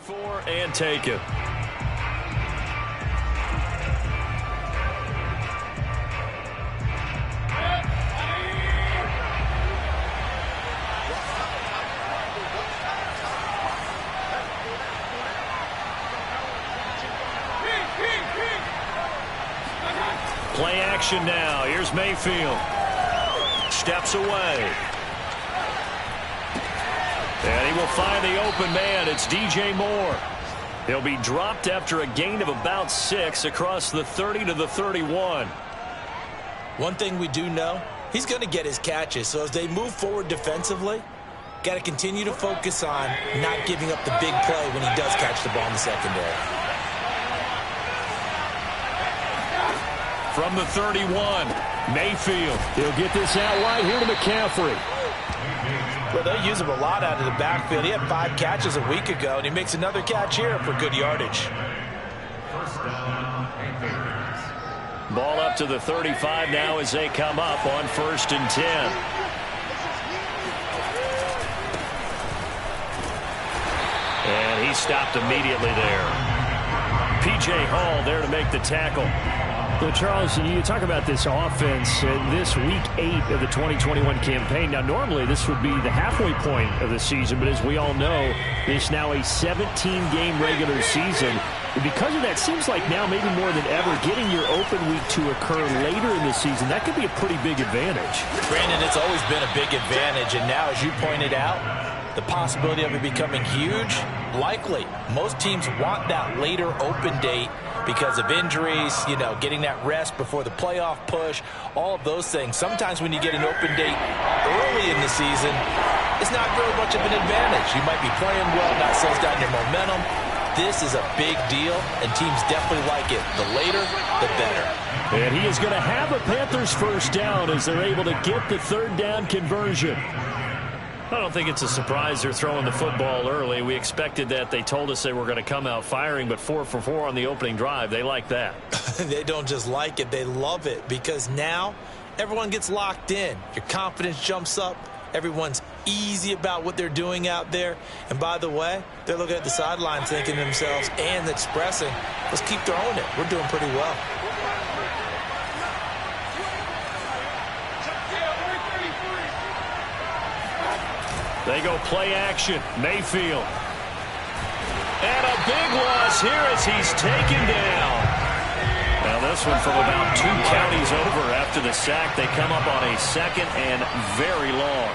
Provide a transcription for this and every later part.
for and take it. Play action now. Here's Mayfield. Steps away. And he will find the open man. It's DJ Moore. He'll be dropped after a gain of about 6 across the 30 to the 31. One thing we do know, he's going to get his catches. So as they move forward defensively, got to continue to focus on not giving up the big play when he does catch the ball in the secondary. From the 31, Mayfield. He'll get this out wide here to McCaffrey. Well, they'll use him a lot out of the backfield. He had 5 catches a week ago, and he makes another catch here for good yardage. Ball up to the 35 now as they come up on 1st and 10. And he stopped immediately there. P.J. Hall there to make the tackle. Well, Charles, you talk about this offense in this week 8 of the 2021 campaign. Now, normally this would be the halfway point of the season, but as we all know, it's now a 17-game regular season. And because of that, seems like now maybe more than ever, getting your open week to occur later in the season, that could be a pretty big advantage. Brandon, it's always been a big advantage, and now, as you pointed out, the possibility of it becoming huge, likely. Most teams want that later open date because of injuries, you know, getting that rest before the playoff push, all of those things. Sometimes when you get an open date early in the season, it's not very much of an advantage. You might be playing well, not slows down your momentum. This is a big deal, and teams definitely like it. The later, the better. And he is going to have a Panthers first down as they're able to get the 3rd down conversion. I don't think it's a surprise they're throwing the football early. We expected that. They told us they were going to come out firing, but 4 for 4 on the opening drive. They like that. They don't just like it. They love it because now everyone gets locked in. Your confidence jumps up. Everyone's easy about what they're doing out there. And by the way, they're looking at the sideline thinking to themselves and expressing, let's keep throwing it. We're doing pretty well. They go play action. Mayfield. And a big loss here as he's taken down. Now this one from about 2 counties over after the sack. They come up on a 2nd and very long.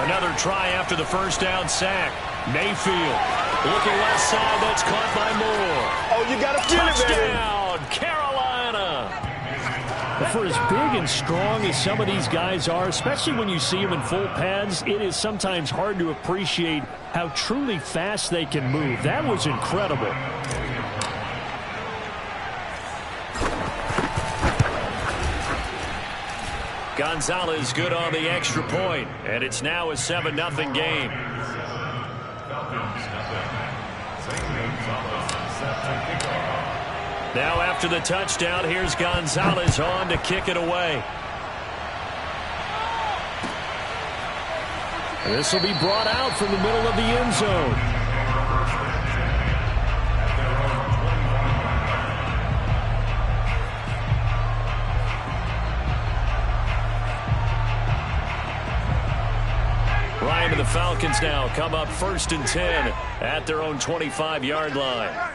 Another try after the first down sack. Mayfield looking left side. That's caught by Moore. Oh, you got to feel it, baby. Touchdown, Carolina. For as big and strong as some of these guys are, especially when you see them in full pads, it is sometimes hard to appreciate how truly fast they can move. That was incredible. Gonzalez good on the extra point, and it's now a 7-0 game. Now after the touchdown, here's Gonzalez on to kick it away. This will be brought out from the middle of the end zone. Ryan and the Falcons now come up 1st and 10 at their own 25-yard line.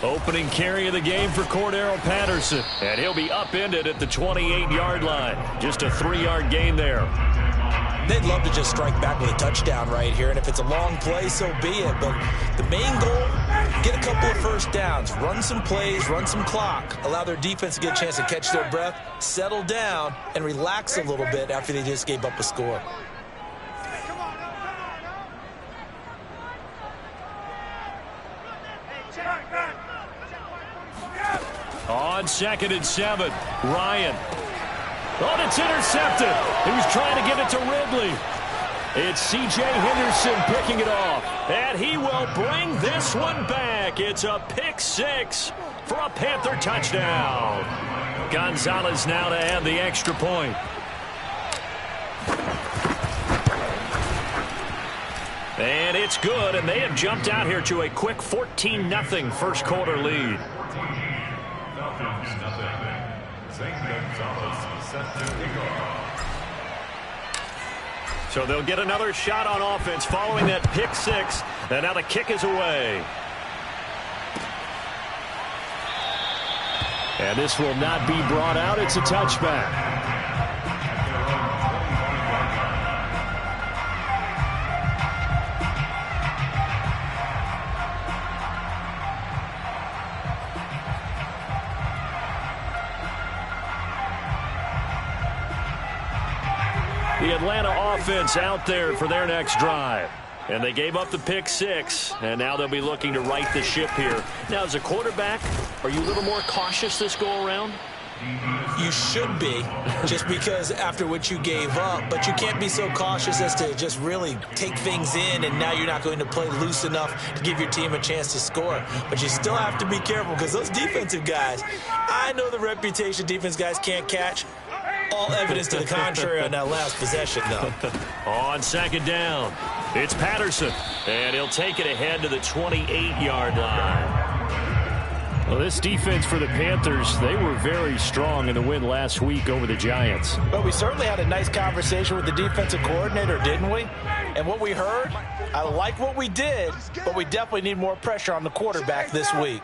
Opening carry of the game for Cordero Patterson. And he'll be upended at the 28-yard line. Just a 3-yard gain there. They'd love to just strike back with a touchdown right here. And if it's a long play, so be it. But the main goal, get a couple of first downs. Run some plays, run some clock. Allow their defense to get a chance to catch their breath, settle down, and relax a little bit after they just gave up a score. On 2nd and 7, Ryan. Oh, it's intercepted. He was trying to get it to Ridley. It's C.J. Henderson picking it off. And he will bring this one back. It's a pick six for a Panther touchdown. Gonzalez now to add the extra point. And it's good, and they have jumped out here to a quick 14-0 first quarter lead. So they'll get another shot on offense following that pick six, and now the kick is away. And this will not be brought out. It's a touchback. The Atlanta offense out there for their next drive. And they gave up the pick six, and now they'll be looking to right the ship here. Now, as a quarterback, are you a little more cautious this go-around? You should be, just because after what you gave up, but you can't be so cautious as to just really take things in, and now you're not going to play loose enough to give your team a chance to score. But you still have to be careful, because those defensive guys, I know the reputation defense guys can't catch. All evidence to the contrary on that last possession, though. On second down, it's Patterson, and he'll take it ahead to the 28-yard line. Well, this defense for the Panthers, they were very strong in the win last week over the Giants. But we certainly had a nice conversation with the defensive coordinator, didn't we? And what we heard, I like what we did, but we definitely need more pressure on the quarterback this week.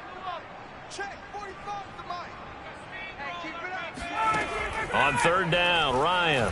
On third down, Ryan.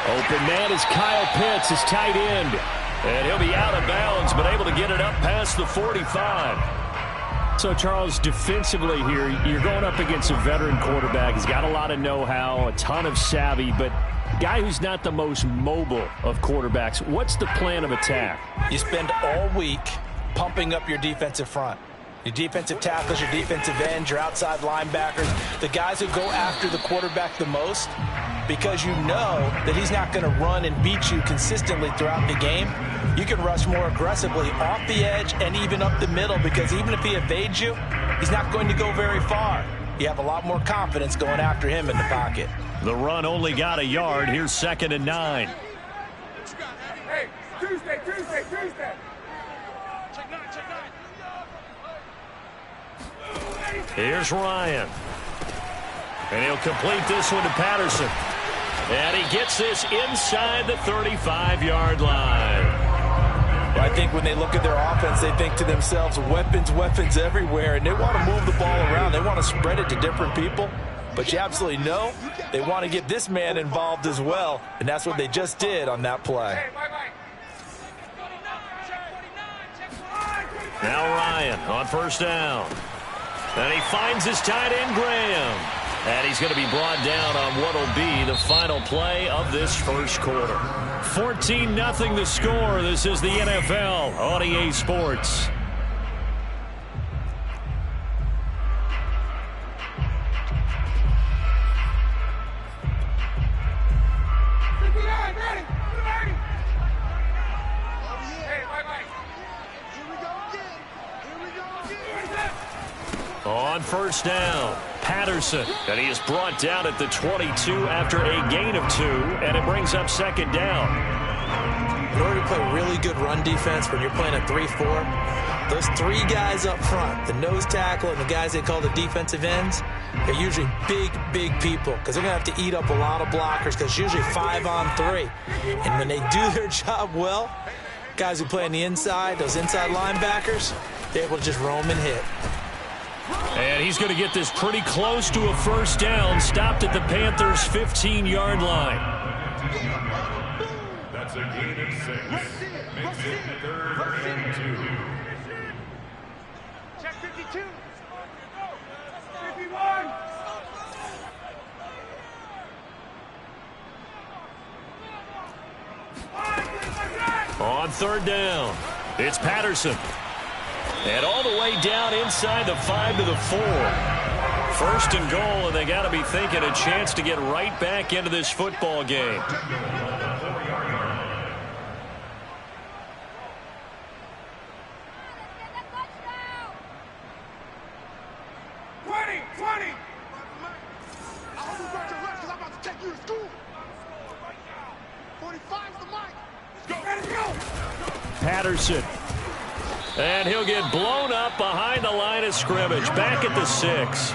Open man is Kyle Pitts, his tight end. And he'll be out of bounds, but able to get it up past the 45. So, Charles, defensively here, you're going up against a veteran quarterback. He's got a lot of know-how, a ton of savvy, but a guy who's not the most mobile of quarterbacks. What's the plan of attack? You spend all week pumping up your defensive front. Your defensive tackles, your defensive ends, your outside linebackers, the guys who go after the quarterback the most, because you know that he's not going to run and beat you consistently throughout the game. You can rush more aggressively off the edge and even up the middle, because even if he evades you, he's not going to go very far. You have a lot more confidence going after him in the pocket. The run only got a yard. Here's 2nd and 9. Hey, Tuesday. Here's Ryan. And he'll complete this one to Patterson. And he gets this inside the 35-yard line. I think when they look at their offense, they think to themselves, weapons everywhere, and they want to move the ball around. They want to spread it to different people. But you absolutely know they want to get this man involved as well, and that's what they just did on that play. Now Ryan on first down. And he finds his tight end, Graham. And he's going to be brought down on what will be the final play of this first quarter. 14-0 the score. This is the NFL on EA Sports. On first down, Patterson, and he is brought down at the 22 after a gain of 2, and it brings up 2nd down. In order to play really good run defense when you're playing a 3-4, those 3 guys up front, the nose tackle and the guys they call the defensive ends, they're usually big people, because they're going to have to eat up a lot of blockers, because it's usually 5-on-3. And when they do their job well, guys who play on the inside, those inside linebackers, they're able to just roam and hit. And he's going to get this pretty close to a first down, stopped at the Panthers' 15-yard line. That's a gain of 6. Makes it 3rd and 2. Check 52. 51. On third down, it's Patterson. And all the way down inside the 5 to the 4. First and goal, and they got to be thinking a chance to get right back into this football game. Patterson. And he'll get blown up behind the line of scrimmage. Back at the 6.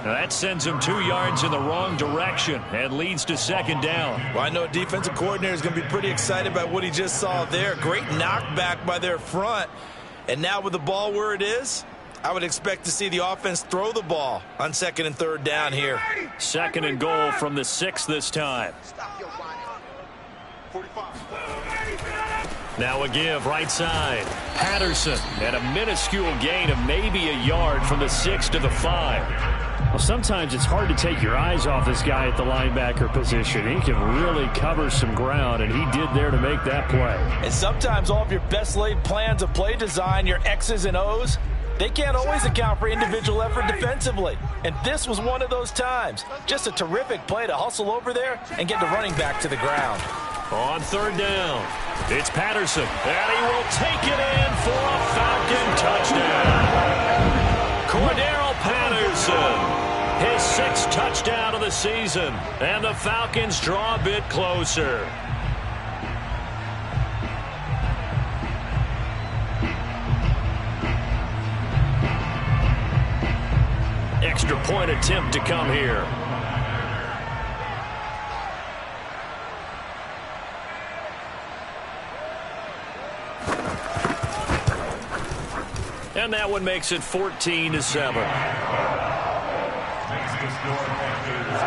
Now that sends him 2 yards in the wrong direction and leads to second down. Well, I know defensive coordinator is going to be pretty excited about what he just saw there. Great knockback by their front. And now with the ball where it is, I would expect to see the offense throw the ball on 2nd and 3rd down here. 2nd and goal from the 6 this time. Now a give right side. Patterson and a minuscule gain of maybe a yard from the 6 to the 5. Well, sometimes it's hard to take your eyes off this guy at the linebacker position. He can really cover some ground, and he did there to make that play. And sometimes all of your best laid plans of play design, your X's and O's, they can't always account for individual effort defensively. And this was one of those times. Just a terrific play to hustle over there and get the running back to the ground. On 3rd down, it's Patterson, and he will take it in for a Falcon touchdown. Cordero Patterson, his 6th touchdown of the season, and the Falcons draw a bit closer. Extra point attempt to come here. And that one makes it 14-7. Makes the score Panthers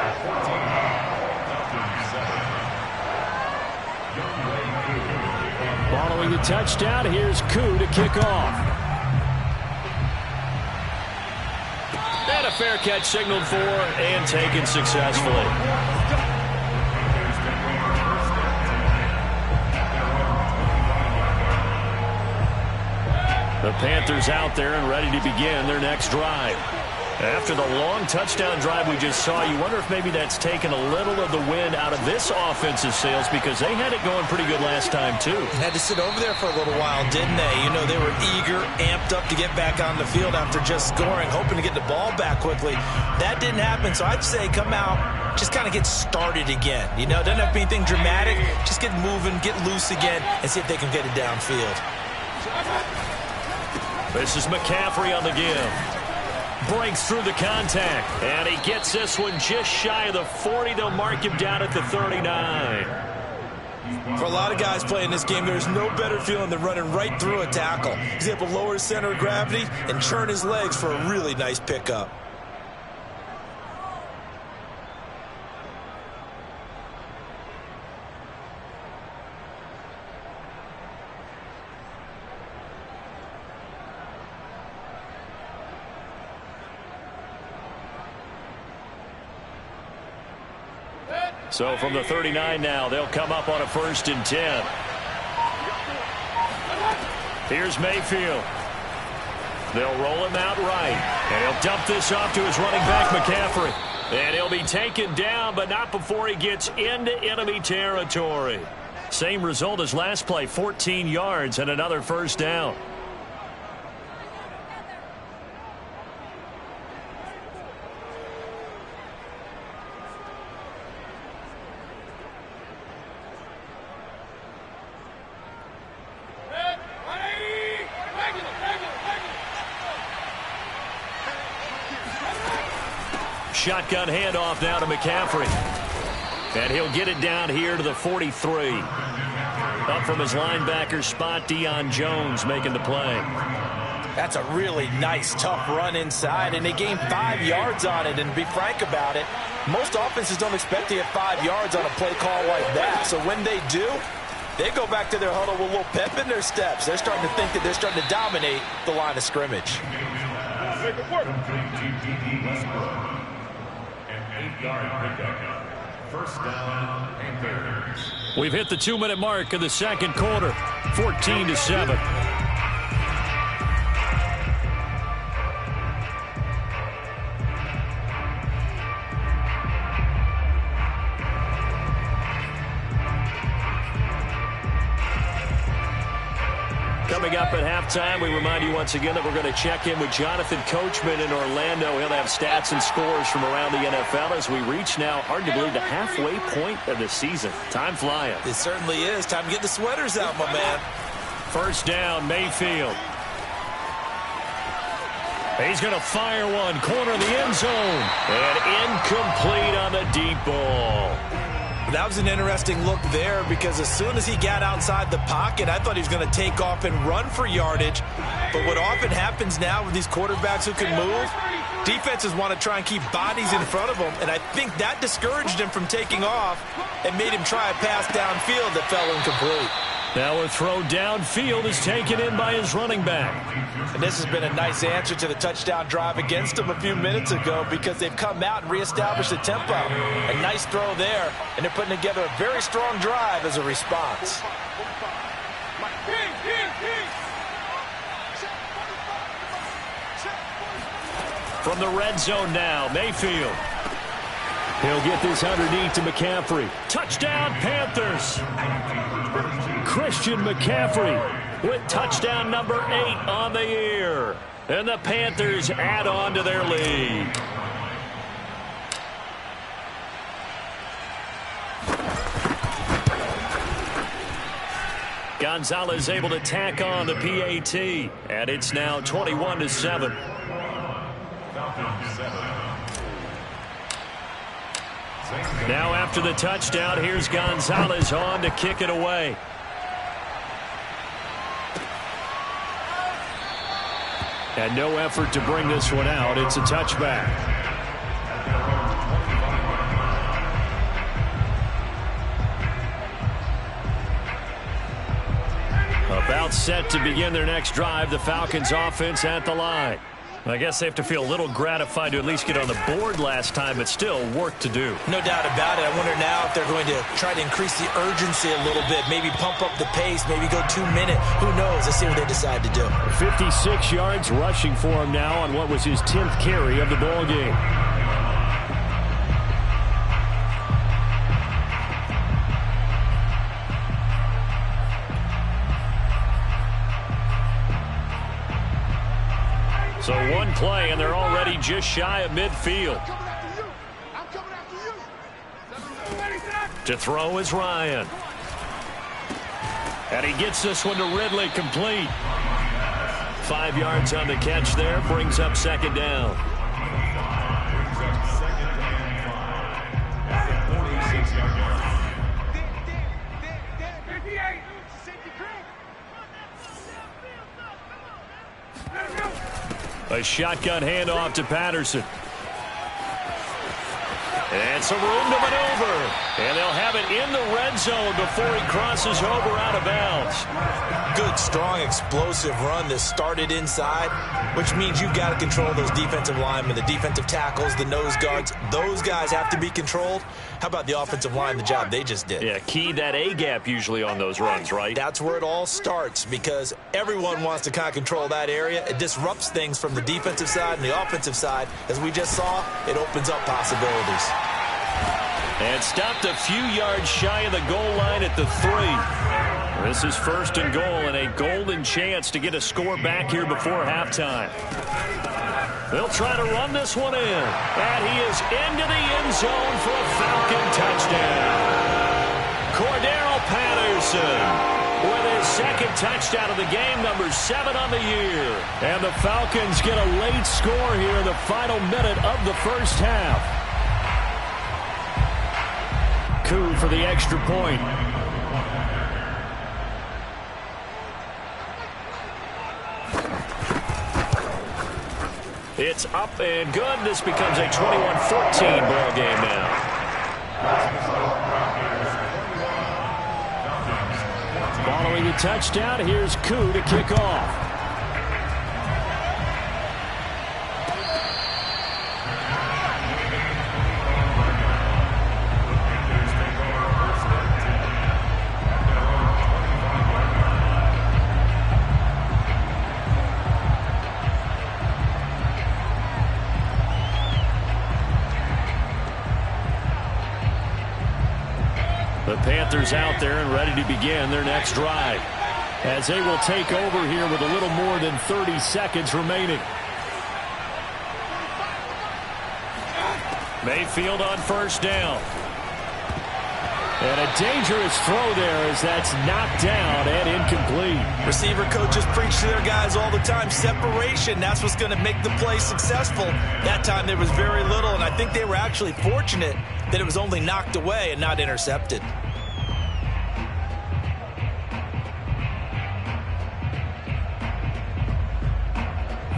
14, Following the touchdown, here's Koo to kick off. And a fair catch signaled for and taken successfully. The Panthers out there and ready to begin their next drive. After the long touchdown drive we just saw, you wonder if maybe that's taken a little of the wind out of this offensive sails, because they had it going pretty good last time too. Had to sit over there for a little while, didn't they? You know, they were eager, amped up to get back on the field after just scoring, hoping to get the ball back quickly. That didn't happen, so I'd say come out, just kind of get started again. You know, doesn't have to be anything dramatic. Just get moving, get loose again, and see if they can get it downfield. This is McCaffrey on the give. Breaks through the contact, and he gets this one just shy of the 40. They'll mark him down at the 39. For a lot of guys playing this game, there's no better feeling than running right through a tackle. He's able to lower his center of gravity and churn his legs for a really nice pickup. So from the 39 now, they'll come up on a 1st and 10. Here's Mayfield. They'll roll him out right, and he'll dump this off to his running back, McCaffrey. And he'll be taken down, but not before he gets into enemy territory. Same result as last play, 14 yards and another 1st down. Shotgun handoff now to McCaffrey. And he'll get it down here to the 43. Up from his linebacker spot, Deion Jones making the play. That's a really nice, tough run inside, and they gained 5 yards on it. And to be frank about it, most offenses don't expect to get 5 yards on a play call like that. So when they do, they go back to their huddle with a little pep in their steps. They're starting to think that they're starting to dominate the line of scrimmage. An 8-yard pickup. 1st down, Panthers. We've hit the 2-minute mark of the 2nd quarter. 14-7. Coming up at halftime, we remind you once again that we're going to check in with Jonathan Coachman in Orlando. He'll have stats and scores from around the NFL as we reach now, hard to believe, the halfway point of the season. Time flying. It certainly is. Time to get the sweaters out, my man. First down, Mayfield. He's going to fire one, corner of the end zone. And incomplete on the deep ball. That was an interesting look there because as soon as he got outside the pocket, I thought he was going to take off and run for yardage. But what often happens now with these quarterbacks who can move, defenses want to try and keep bodies in front of them. And I think that discouraged him from taking off and made him try a pass downfield that fell incomplete. Now a throw downfield is taken in by his running back. And this has been a nice answer to the touchdown drive against him a few minutes ago because they've come out and reestablished the tempo. A nice throw there, and they're putting together a very strong drive as a response. From the red zone now, Mayfield. He'll get this underneath to McCaffrey. Touchdown, Panthers. Christian McCaffrey with touchdown number 8 on the year. And the Panthers add on to their lead. Gonzalez able to tack on the PAT. And it's now 21-7. Now after the touchdown, here's Gonzalez on to kick it away. And no effort to bring this one out. It's a touchback. About set to begin their next drive. The Falcons offense at the line. I guess they have to feel a little gratified to at least get on the board last time, but still work to do. No doubt about it. I wonder now if they're going to try to increase the urgency a little bit, maybe pump up the pace, maybe go 2 minute. Who knows? Let's see what they decide to do. 56 yards rushing for him now on what was his 10th carry of the ball game. So one play, and they're already just shy of midfield. To throw is Ryan. And he gets this one to Ridley, complete. 5 yards on the catch there, brings up second down. A shotgun handoff to Patterson. And some room to maneuver. And they'll have it in the red zone before he crosses over out of bounds. Good, strong, explosive run that started inside, which means you've got to control those defensive linemen, the defensive tackles, the nose guards. Those guys have to be controlled. How about the offensive line, the job they just did? Yeah, key that A-gap usually on those runs, right? That's where it all starts because everyone wants to kind of control that area. It disrupts things from the defensive side and the offensive side. As we just saw, it opens up possibilities. And stopped a few yards shy of the goal line at the 3. This is first and goal and a golden chance to get a score back here before halftime. They'll try to run this one in. And he is into the end zone for a Falcon touchdown. Cordero Patterson with his second touchdown of the game, number 7 on the year. And the Falcons get a late score here in the final minute of the first half. Coup for the extra point. It's up and good. This becomes a 21-14 ball game now. Following the touchdown, here's Coup to kick off. The Panthers out there and ready to begin their next drive. as they will take over here with a little more than 30 seconds remaining. Mayfield on first down. And a dangerous throw there as that's knocked down and incomplete. Receiver coaches preach to their guys all the time. Separation, that's what's going to make the play successful. That time there was very little, and I think they were actually fortunate that it was only knocked away and not intercepted.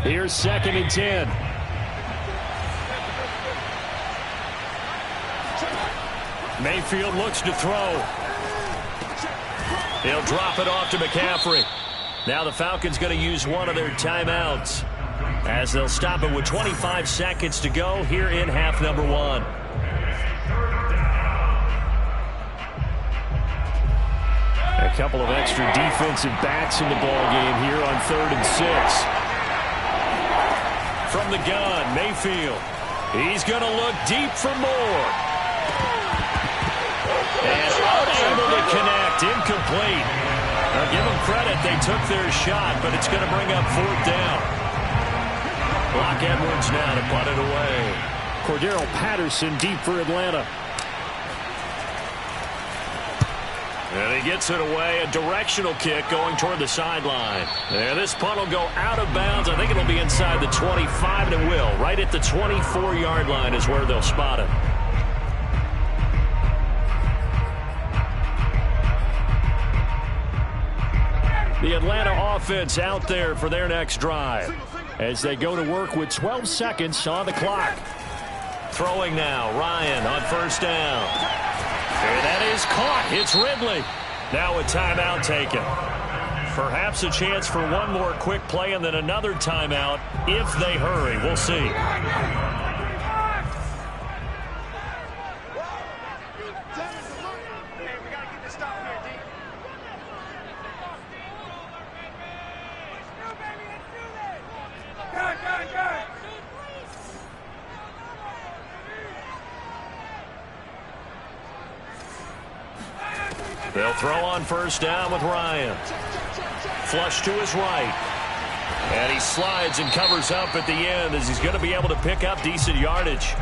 Here's 2nd and 10. Mayfield looks to throw. He'll drop it off to McCaffrey. Now the Falcons going to use one of their timeouts as they'll stop it with 25 seconds to go here in half number 1. A couple of extra defensive backs in the ball game here on 3rd and 6. From the gun, Mayfield. He's going to look deep for more. And unable to connect, incomplete. Now give them credit, they took their shot, but it's going to bring up 4th down. Brock Edwards now to punt it away. Cordero Patterson deep for Atlanta. And he gets it away, a directional kick going toward the sideline. And this punt will go out of bounds. I think it'll be inside the 25, and it will. Right at the 24-yard line is where they'll spot it. The Atlanta offense out there for their next drive as they go to work with 12 seconds on the clock. Throwing now, Ryan on first down. And that is caught. It's Ridley. Now a timeout taken. Perhaps a chance for one more quick play and then another timeout if they hurry. We'll see. They'll throw on first down with Ryan. Flush to his right. And he slides and covers up at the end as he's going to be able to pick up decent yardage.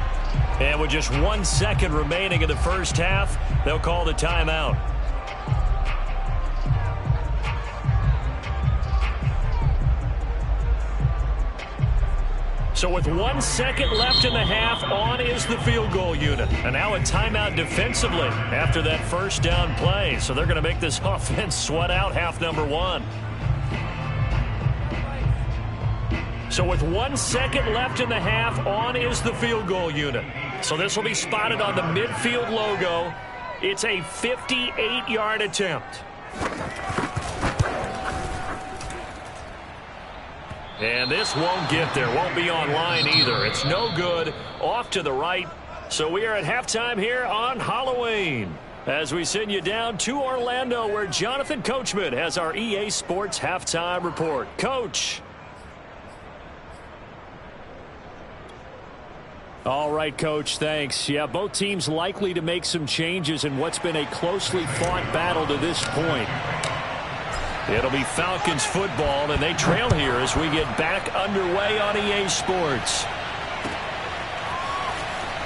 And with just 1 second remaining in the first half, they'll call the timeout. So with 1 second left in the half, on is the field goal unit. And now a timeout defensively after that first down play. So they're going to make this offense sweat out half number 1. So with 1 second left in the half, on is the field goal unit. So this will be spotted on the midfield logo. It's a 58-yard attempt. And this won't get there. Won't be online either. It's no good. Off to the right. So we are at halftime here on Halloween as we send you down to Orlando where Jonathan Coachman has our EA Sports halftime report. Coach. All right, Coach, thanks. Yeah, both teams likely to make some changes in what's been a closely fought battle to this point. It'll be Falcons football, and they trail here as we get back underway on EA Sports.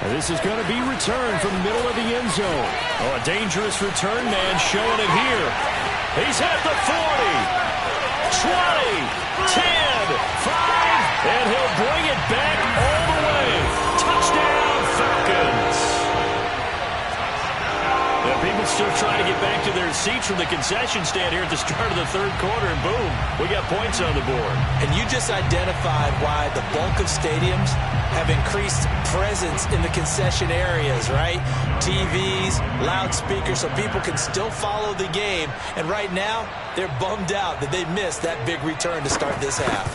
And this is going to be returned from the middle of the end zone. Oh, a dangerous return man showing it here. He's at the 40, 20, 10, 5, and he'll bring it back all the way. Touchdown, Falcons. Yeah, people still trying to get back to their seats from the concession stand here at the start of the third quarter, and boom, we got points on the board. And you just identified why the bulk of stadiums have increased presence in the concession areas, right? TVs, loudspeakers, so people can still follow the game. And right now, they're bummed out that they missed that big return to start this half.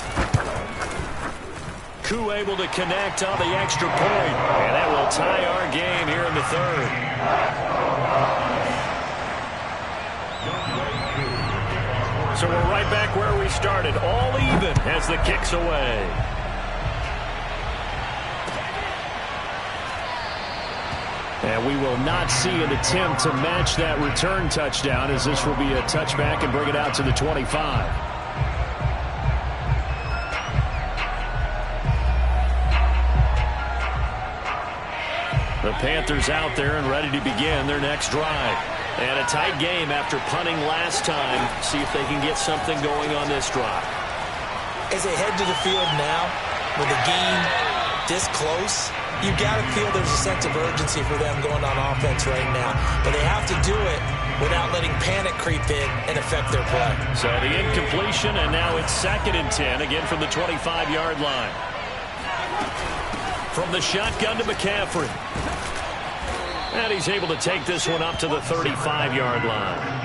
Koo able to connect on the extra point, and that will tie our game here in the third. So we're right back where we started, all even as the kick's away. And we will not see an attempt to match that return touchdown, as this will be a touchback and bring it out to the 25. The Panthers out there and ready to begin their next drive. And a tight game after punting last time. See if they can get something going on this drive. As they head to the field now, with the game this close, you've got to feel there's a sense of urgency for them going on offense right now. But they have to do it without letting panic creep in and affect their play. So the incompletion, and now it's 2nd and 10, again from the 25-yard line. From the shotgun to McCaffrey. And he's able to take this one up to the 35-yard line.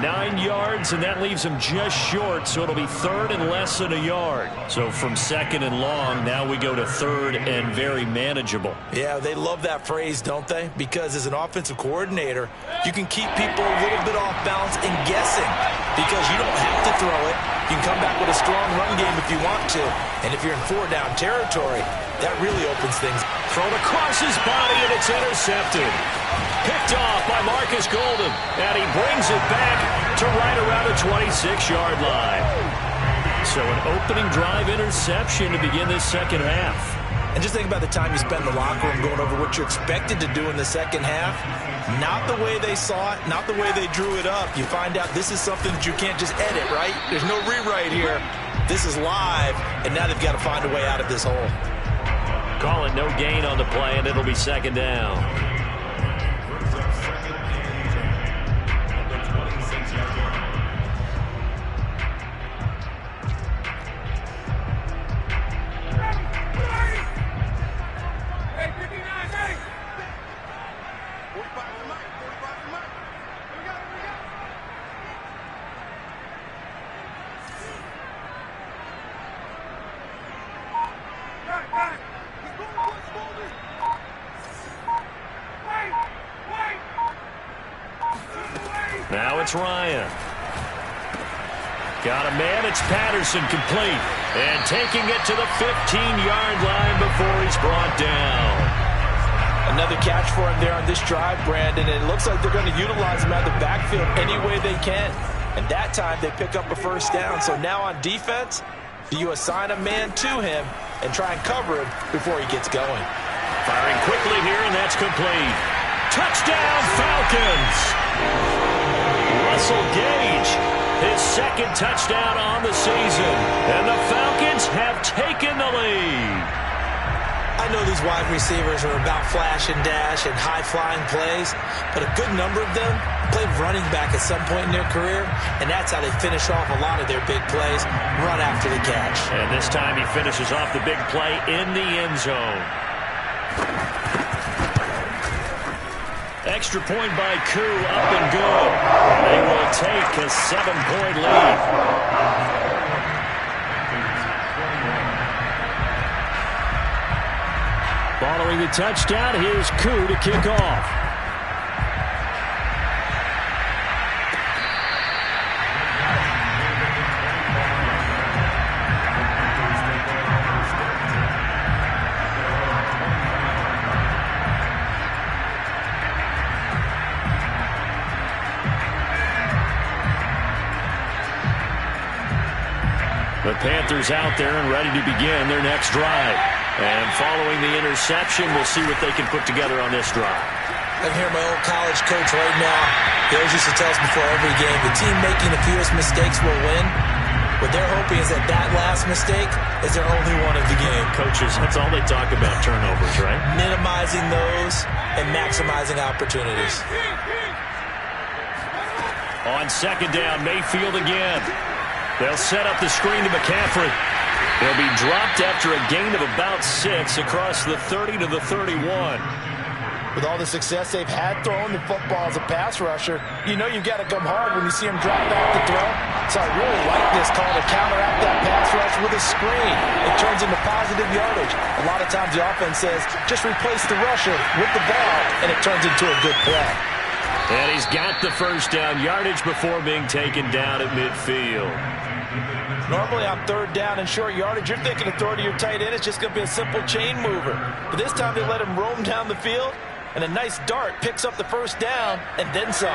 9 yards, and that leaves him just short, so it'll be 3rd and less than a yard. So from 2nd and long, now we go to 3rd and very manageable. Yeah, they love that phrase, don't they? Because as an offensive coordinator, you can keep people a little bit off balance and guessing because you don't have to throw it. You can come back with a strong run game if you want to. And if you're in 4-down territory, that really opens things. Thrown across his body, and it's intercepted. Picked off by Marcus Golden, and he brings it back to right around the 26-yard line. So an opening drive interception to begin this second half. And just think about the time you spend in the locker room going over what you're expected to do in the second half. Not the way they saw it, not the way they drew it up. You find out this is something that you can't just edit, right? There's no rewrite here. This is live, and now they've got to find a way out of this hole. Call it no gain on the play, and it'll be 2nd down. Now it's Ryan. Got a man. It's Patterson, complete. And taking it to the 15-yard line before he's brought down. Another catch for him there on this drive, Brandon. And it looks like they're going to utilize him out of the backfield any way they can. And that time they pick up a 1st down. So now on defense, do you assign a man to him and try and cover him before he gets going? Firing quickly here, and that's complete. Touchdown, Falcons! Russell Gage, his 2nd touchdown on the season. And the Falcons have taken the lead. I know these wide receivers are about flash and dash and high-flying plays, but a good number of them played running back at some point in their career, and that's how they finish off a lot of their big plays, run after the catch. And this time he finishes off the big play in the end zone. Extra point by Koo, up and good. They will take a 7-point lead. Following the touchdown, here's Koo to kick off. The Panthers out there and ready to begin their next drive. And following the interception, we'll see what they can put together on this drive. I can hear my old college coach right now. He always used to tell us before every game, the team making the fewest mistakes will win. What they're hoping is that that last mistake is their only one of the game. Coaches, that's all they talk about, turnovers, right? Minimizing those and maximizing opportunities. On 2nd down, Mayfield again. They'll set up the screen to McCaffrey. They'll be dropped after a gain of about 6 across the 30 to the 31. With all the success they've had throwing the football as a pass rusher, you know you've got to come hard when you see them drop back to throw. So I really like this call to counteract that pass rush with a screen. It turns into positive yardage. A lot of times the offense says, just replace the rusher with the ball, and it turns into a good play. And he's got the 1st down yardage before being taken down at midfield. Normally on 3rd down and short yardage, you're thinking of throw to your tight end. It's just going to be a simple chain mover. But this time they let him roam down the field, And a nice dart picks up the first down and then some.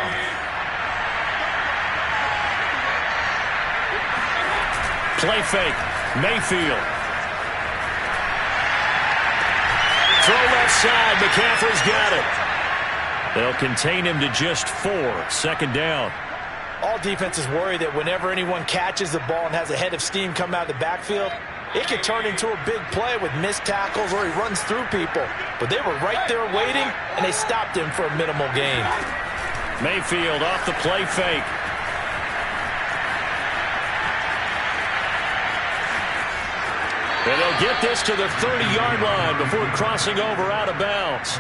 Play fake. Mayfield. Throw left side. McCaffrey's got it. They'll contain him to just 4. 2nd down. All defenses worry that whenever anyone catches the ball and has a head of steam come out of the backfield, it could turn into a big play with missed tackles or he runs through people. But they were right there waiting, and they stopped him for a minimal gain. Mayfield off the play fake. And they'll get this to the 30-yard line before crossing over out of bounds.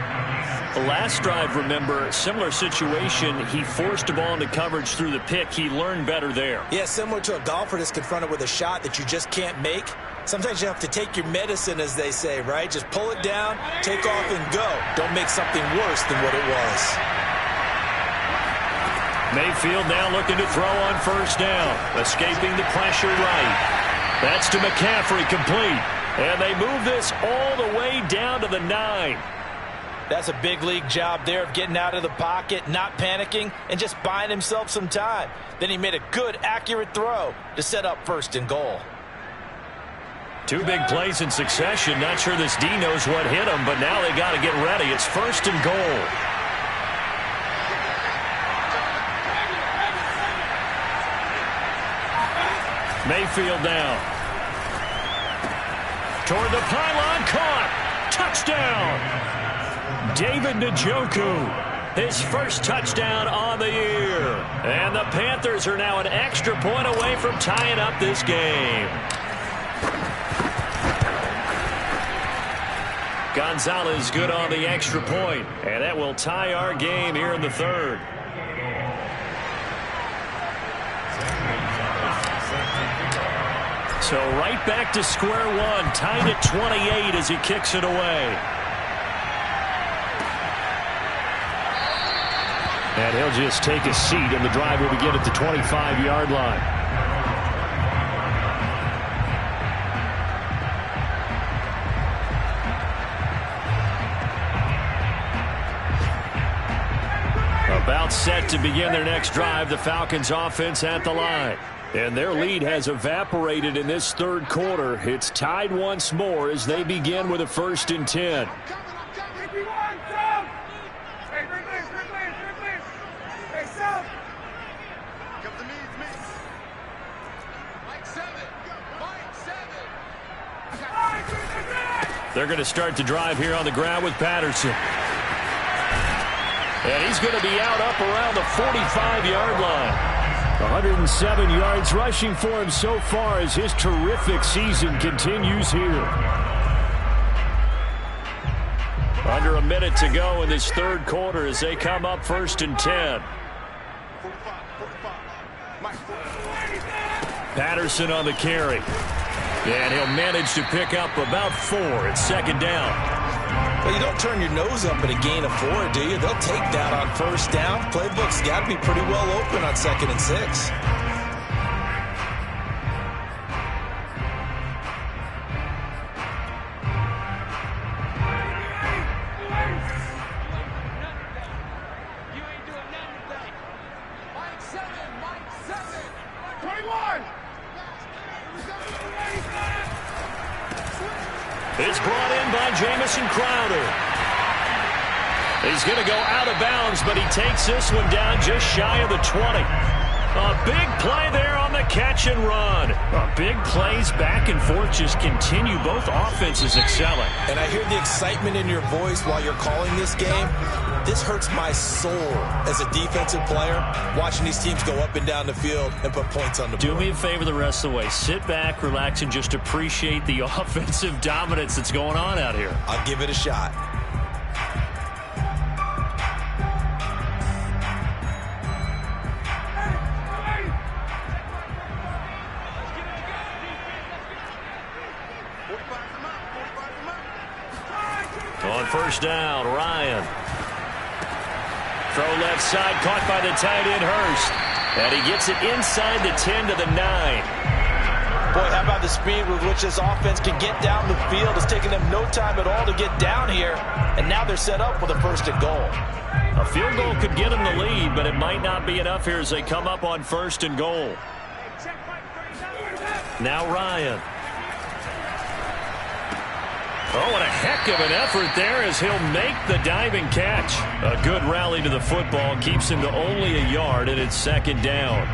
The last drive, remember, similar situation. He forced a ball into coverage through the pick. He learned better there. Yeah, similar to a golfer that's confronted with a shot that you just can't make. Sometimes you have to take your medicine, as they say, right? Just pull it down, take off, and go. Don't make something worse than what it was. Mayfield now looking to throw on 1st down. Escaping the pressure right. That's to McCaffrey, complete. And they move this all the way down to the 9. That's a big league job there of getting out of the pocket, not panicking, and just buying himself some time. Then he made a good, accurate throw to set up 1st and goal. 2 big plays in succession. Not sure this D knows what hit him, but now they got to get ready. It's 1st and goal. Mayfield down. Toward the pylon, caught. Touchdown. David Njoku, his first touchdown on the year. And the Panthers are now an extra point away from tying up this game. Gonzalez good on the extra point, and that will tie our game here in the 3rd. So right back to square one, tied at 28 as he kicks it away. And he'll just take a seat, and the drive will begin at the 25-yard line. About set to begin their next drive, the Falcons offense at the line. And their lead has evaporated in this 3rd quarter. It's tied once more as they begin with a 1st and 10. They're going to start the drive here on the ground with Patterson. And he's going to be out up around the 45-yard line. 107 yards rushing for him so far as his terrific season continues here. Under a minute to go in this 3rd quarter as they come up 1st and 10. Patterson on the carry. And he'll manage to pick up about 4 at 2nd down. Well, you don't turn your nose up at a gain of 4, do you? They'll take that on 1st down. Playbook's got to be pretty well open on 2nd and 6. It's brought in by Jamison Crowder. He's going to go out of bounds, but he takes this one down just shy of the 20. A big play there on the catch and run. Big plays back and forth just continue. Both offenses excelling. And I hear the excitement in your voice while you're calling this game. This hurts my soul as a defensive player, watching these teams go up and down the field and put points on the board. Do me a favor the rest of the way. Sit back, relax, and just appreciate the offensive dominance that's going on out here. I'll give it a shot. On 1st down, Ryan. Throw left side, caught by the tight end, Hurst. And he gets it inside the 10 to the 9. Boy, how about the speed with which this offense can get down the field? It's taken them no time at all to get down here, and now they're set up with a 1st and goal. A field goal could get them the lead, but it might not be enough here as they come up on 1st and goal. Now Ryan. Oh, and a heck of an effort there as he'll make the diving catch. A good rally to the football keeps him to only a yard, and it's 2nd down.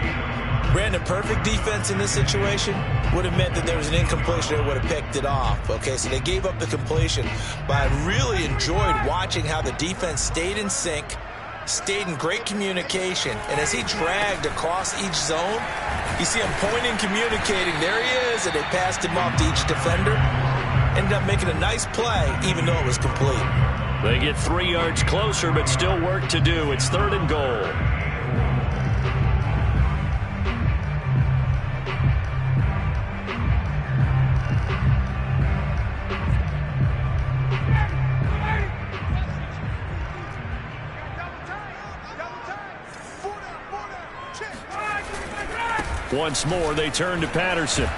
Brandon, perfect defense in this situation would have meant that there was an incompletion that would have picked it off. Okay, so they gave up the completion, but I really enjoyed watching how the defense stayed in sync, stayed in great communication, and as he dragged across each zone, you see him pointing, communicating. There he is, and they passed him off to each defender. Ended up making a nice play, even though it was complete. They get 3 yards closer, but still work to do. It's 3rd and goal. Once more, they turn to Patterson.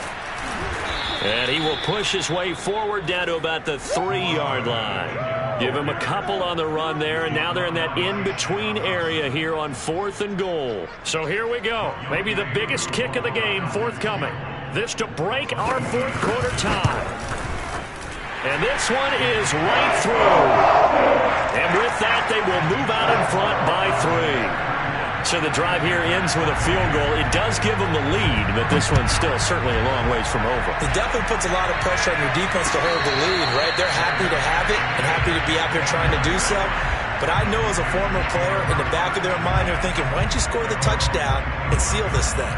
And he will push his way forward down to about the 3-yard line. Give him a couple on the run there, and now they're in that in-between area here on 4th and goal. So here we go. Maybe the biggest kick of the game forthcoming. This to break our 4th quarter tie. And this one is right through. And with that, they will move out in front by 3. So the drive here ends with a field goal. It does give them the lead, but this one's still certainly a long ways from over. It definitely puts a lot of pressure on your defense to hold the lead, right? They're happy to have it and happy to be out there trying to do so. But I know as a former player, in the back of their mind, they're thinking, why don't you score the touchdown and seal this thing?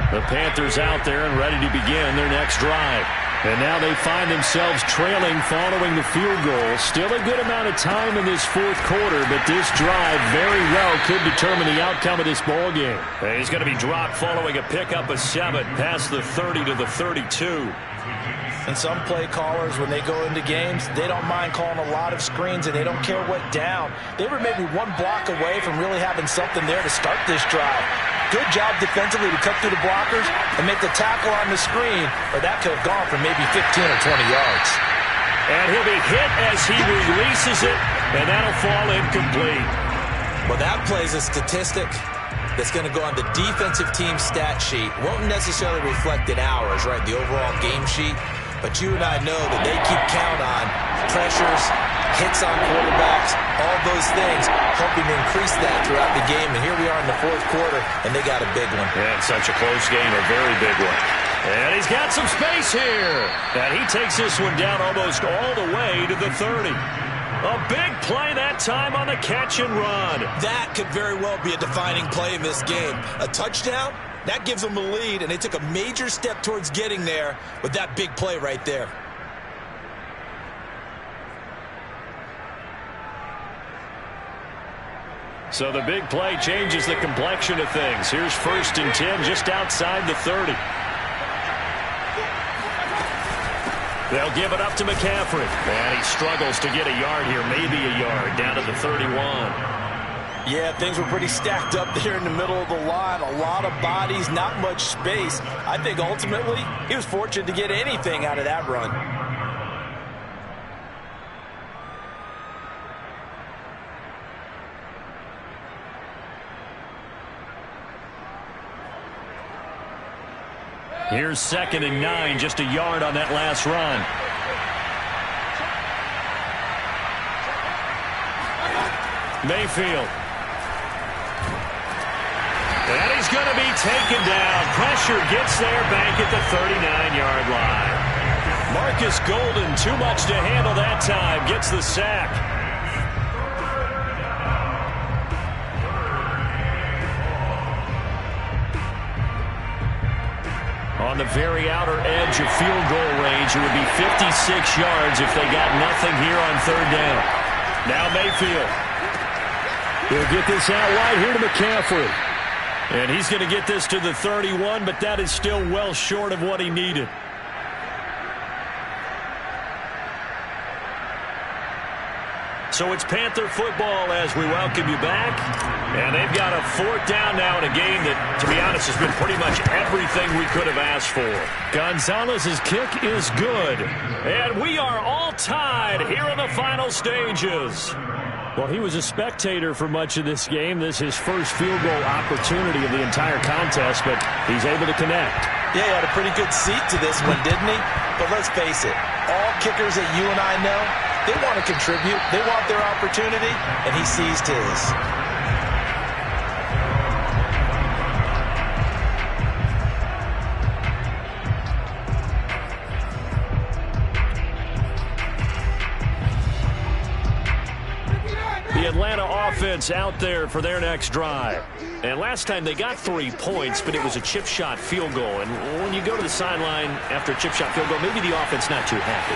The Panthers out there and ready to begin their next drive. And now they find themselves trailing following the field goal. Still a good amount of time in this 4th quarter, but this drive very well could determine the outcome of this ball game. And he's going to be dropped following a pickup of 7 past the 30 to the 32. And some play callers, when they go into games, they don't mind calling a lot of screens, and they don't care what down. They were maybe 1 block away from really having something there to start this drive. Good job defensively to cut through the blockers and make the tackle on the screen, or that could have gone for maybe 15 or 20 yards. And he'll be hit as he releases it, and that'll fall incomplete. Well, that plays a statistic that's going to go on the defensive team stat sheet. Won't necessarily reflect in ours, right, the overall game sheet. But you and I know that they keep count on pressures, hits on quarterbacks, all those things, hoping to increase that throughout the game. And here we are in the 4th quarter, and they got a big one. Yeah, it's such a close game, a very big one. And he's got some space here. And he takes this one down almost all the way to the 30. A big play that time on the catch and run. That could very well be a defining play in this game. A touchdown? That gives them a lead, and they took a major step towards getting there with that big play right there. So the big play changes the complexion of things. Here's 1st and 10 just outside the 30. They'll give it up to McCaffrey. And he struggles to get a yard here, maybe a yard, down to the 31. Yeah, things were pretty stacked up there in the middle of the line. A lot of bodies, not much space. I think ultimately he was fortunate to get anything out of that run. Here's 2nd and 9, just a yard on that last run. Mayfield. And he's going to be taken down. Pressure gets there back at the 39-yard line. Marcus Golden, too much to handle that time, gets the sack. On the very outer edge of field goal range, it would be 56 yards if they got nothing here on 3rd down. Now Mayfield. He'll get this out wide here to McCaffrey. And he's going to get this to the 31, but that is still well short of what he needed. So it's Panther football as we welcome you back. And they've got a 4th down now in a game that, to be honest, has been pretty much everything we could have asked for. Gonzalez's kick is good. And we are all tied here in the final stages. Well, he was a spectator for much of this game. This is his first field goal opportunity of the entire contest, but he's able to connect. Yeah, he had a pretty good seat to this one, didn't he? But let's face it, all kickers that you and I know, they want to contribute. They want their opportunity, and he seized his. The Atlanta offense out there for their next drive. And last time they got 3 points, but it was a chip shot field goal. And when you go to the sideline after a chip shot field goal, maybe the offense not too happy.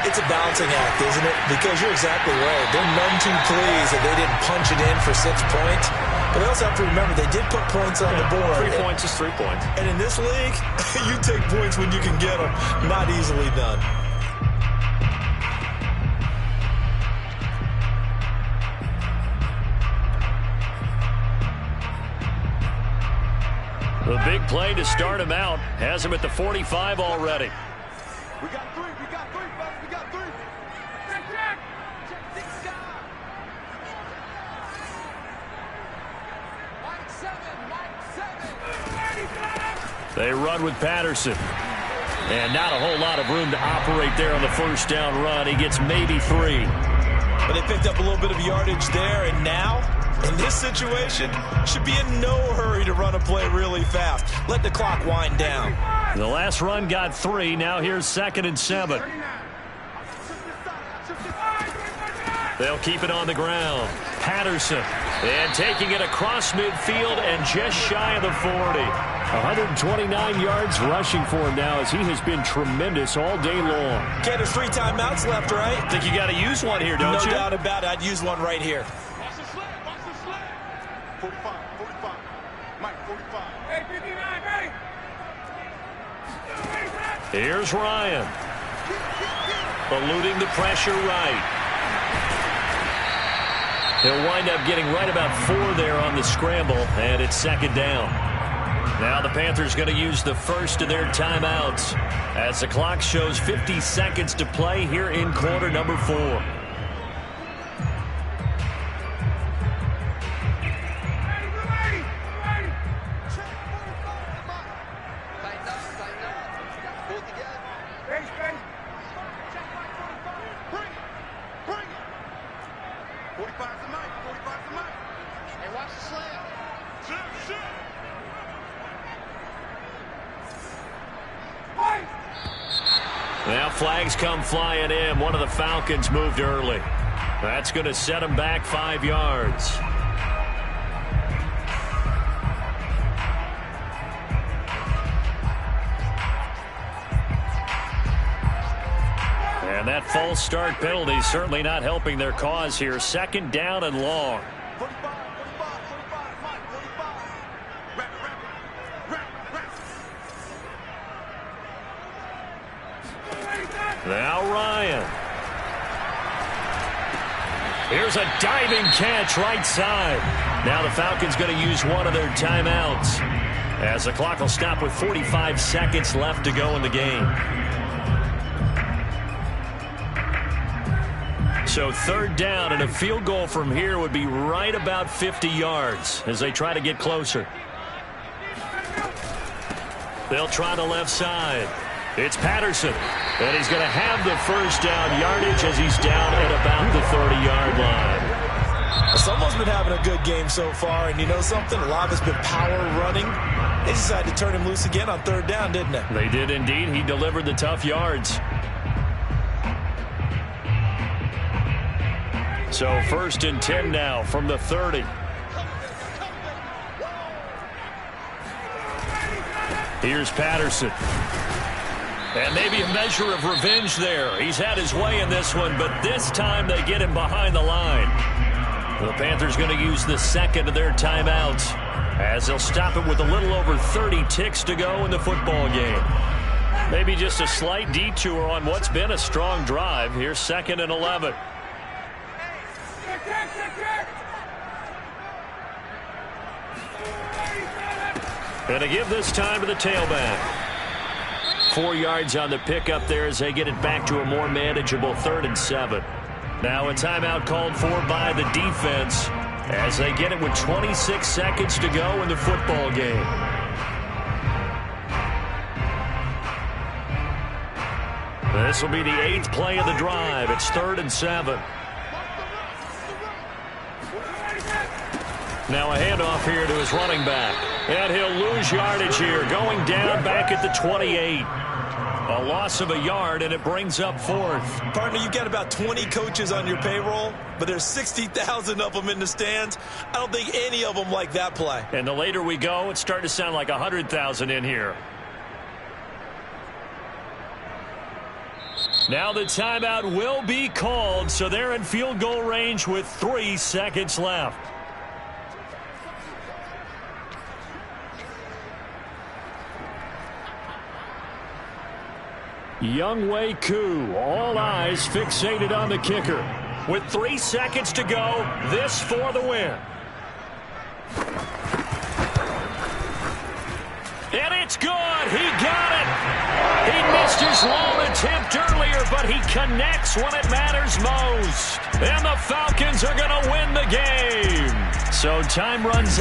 It's a balancing act, isn't it? Because you're exactly right. They're none too pleased that they didn't punch it in for 6 points. But they also have to remember they did put points on the board. 3 points is 3 points. And in this league, you take points when you can get them. Not easily done. The big play to start him out has him at the 45 already. We got 3, fellas, we got 3. Check. Mike 7. They run with Patterson. And not a whole lot of room to operate there on the first down run. He gets maybe 3. But they picked up a little bit of yardage there, and now, in this situation, should be in no hurry to run a play really fast. Let the clock wind down. The last run got 3. Now here's 2nd and 7. They'll keep it on the ground. Patterson. And taking it across midfield and just shy of the 40. 129 yards rushing for him now as he has been tremendous all day long. Okay, there's 3 timeouts left, right? I think you got to use one here, don't you? No doubt about it. I'd use one right here. Watch the sled. 45. Mike, 45. Hey, 59, ready? Here's Ryan. Eluding the pressure right. He'll wind up getting right about 4 there on the scramble, and it's 2nd down. Now the Panthers going to use the first of their timeouts as the clock shows 50 seconds to play here in quarter number 4. Now flags come flying in. One of the Falcons moved early. That's going to set him back 5 yards. And that false start penalty is certainly not helping their cause here. 2nd down and long. Now Ryan. Here's a diving catch right side. Now the Falcons going to use one of their timeouts as the clock will stop with 45 seconds left to go in the game. So 3rd down, and a field goal from here would be right about 50 yards as they try to get closer. They'll try the left side. It's Patterson, and he's going to have the first down yardage as he's down at about the 30-yard line. Someone's been having a good game so far, and you know something? A lot has been power running. They decided to turn him loose again on 3rd down, didn't they? They did indeed. He delivered the tough yards. So 1st and 10 now from the 30. Here's Patterson. And maybe a measure of revenge there. He's had his way in this one, but this time they get him behind the line. The Panthers going to use the 2nd of their timeouts as they'll stop it with a little over 30 ticks to go in the football game. Maybe just a slight detour on what's been a strong drive. Here's 2nd and 11. And to give this time to the tailback. 4 yards on the pickup there as they get it back to a more manageable 3rd and 7. Now a timeout called for by the defense as they get it with 26 seconds to go in the football game. This will be the 8th play of the drive. It's 3rd and 7. Now a handoff here to his running back. And he'll lose yardage here, going down back at the 28. A loss of a yard, and it brings up 4th. Partner, you've got about 20 coaches on your payroll, but there's 60,000 of them in the stands. I don't think any of them like that play. And the later we go, it's starting to sound like 100,000 in here. Now the timeout will be called, so they're in field goal range with 3 seconds left. Younghoe Koo, all eyes fixated on the kicker. With 3 seconds to go, this for the win. And it's good. He got it. He missed his long attempt earlier, but he connects when it matters most. And the Falcons are going to win the game. So time runs